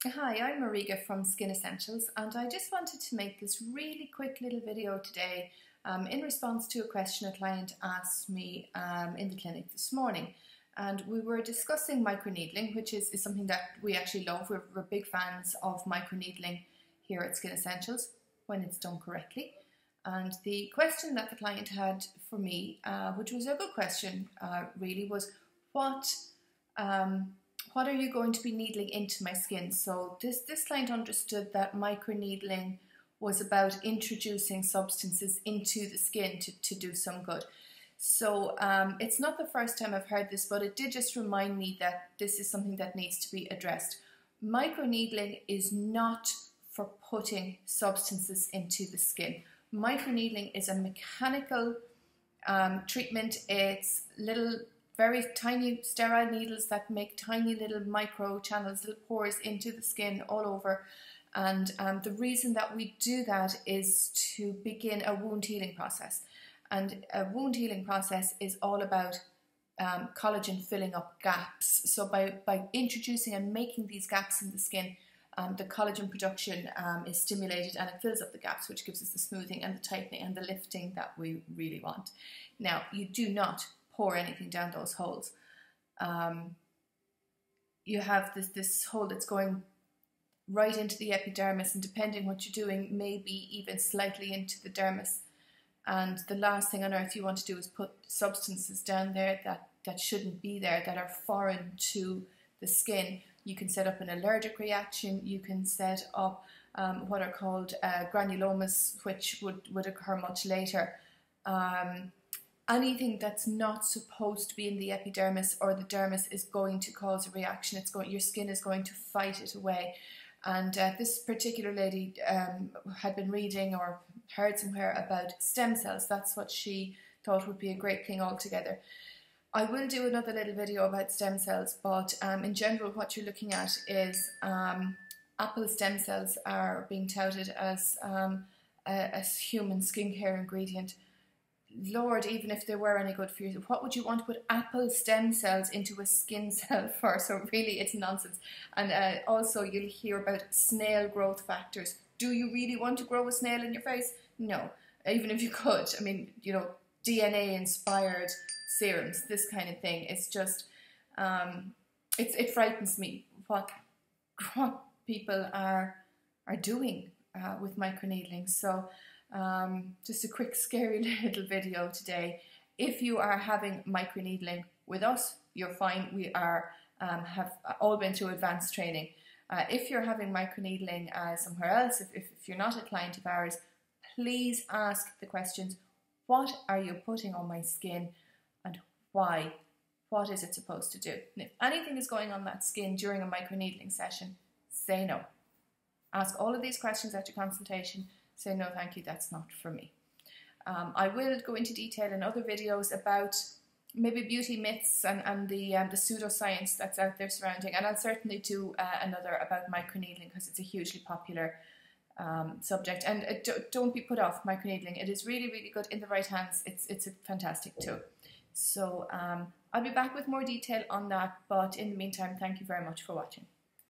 Hi, I'm Mariga from Skin Essentials, and I just wanted to make this really quick little video today in response to a question a client asked me in the clinic this morning. And we were discussing microneedling, which is something that we actually love. We're big fans of microneedling here at Skin Essentials when it's done correctly. And the question that the client had for me, which was a good question really, was what are you going to be needling into my skin? So this client understood that microneedling was about introducing substances into the skin to do some good. So it's not the first time I've heard this, but it did just remind me that this is something that needs to be addressed. Microneedling is not for putting substances into the skin. Microneedling is a mechanical treatment. It's little very tiny sterile needles that make tiny little micro channels, little pores into the skin all over. And the reason that we do that is to begin a wound healing process. And a wound healing process is all about collagen filling up gaps. So by introducing and making these gaps in the skin, the collagen production is stimulated and it fills up the gaps, which gives us the smoothing and the tightening and the lifting that we really want. Now, you do not pour anything down those holes. You have this hole that's going right into the epidermis, and depending what you're doing, maybe even slightly into the dermis. And the last thing on earth you want to do is put substances down there that shouldn't be there, that are foreign to the skin. You can set up an allergic reaction. You can set up what are called granulomas, which would occur much later. Anything that's not supposed to be in the epidermis or the dermis is going to cause a reaction. Your skin is going to fight it away. And this particular lady had been reading or heard somewhere about stem cells. That's what she thought would be a great thing altogether. I will do another little video about stem cells, but in general what you're looking at is apple stem cells are being touted as a human skincare ingredient. Lord, even if they were any good for you, what would you want to put apple stem cells into a skin cell for? So really, it's nonsense. And also, you'll hear about snail growth factors. Do you really want to grow a snail in your face? No. Even if you could, I mean, you know, DNA-inspired serums, this kind of thing. It's just, it frightens me what people are doing with microneedling. So. Just a quick scary little video today. If you are having microneedling with us, you're fine. We have all been through advanced training. If you're having microneedling somewhere else, if you're not a client of ours, please ask the questions: what are you putting on my skin and why? What is it supposed to do? And if anything is going on that skin during a microneedling session, say no. Ask all of these questions at your consultation. Say, no, thank you, that's not for me. I will go into detail in other videos about maybe beauty myths and the pseudoscience that's out there surrounding. And I'll certainly do another about microneedling because it's a hugely popular subject. And don't be put off microneedling. It is really, really good in the right hands. It's a fantastic tool. So I'll be back with more detail on that. But in the meantime, thank you very much for watching.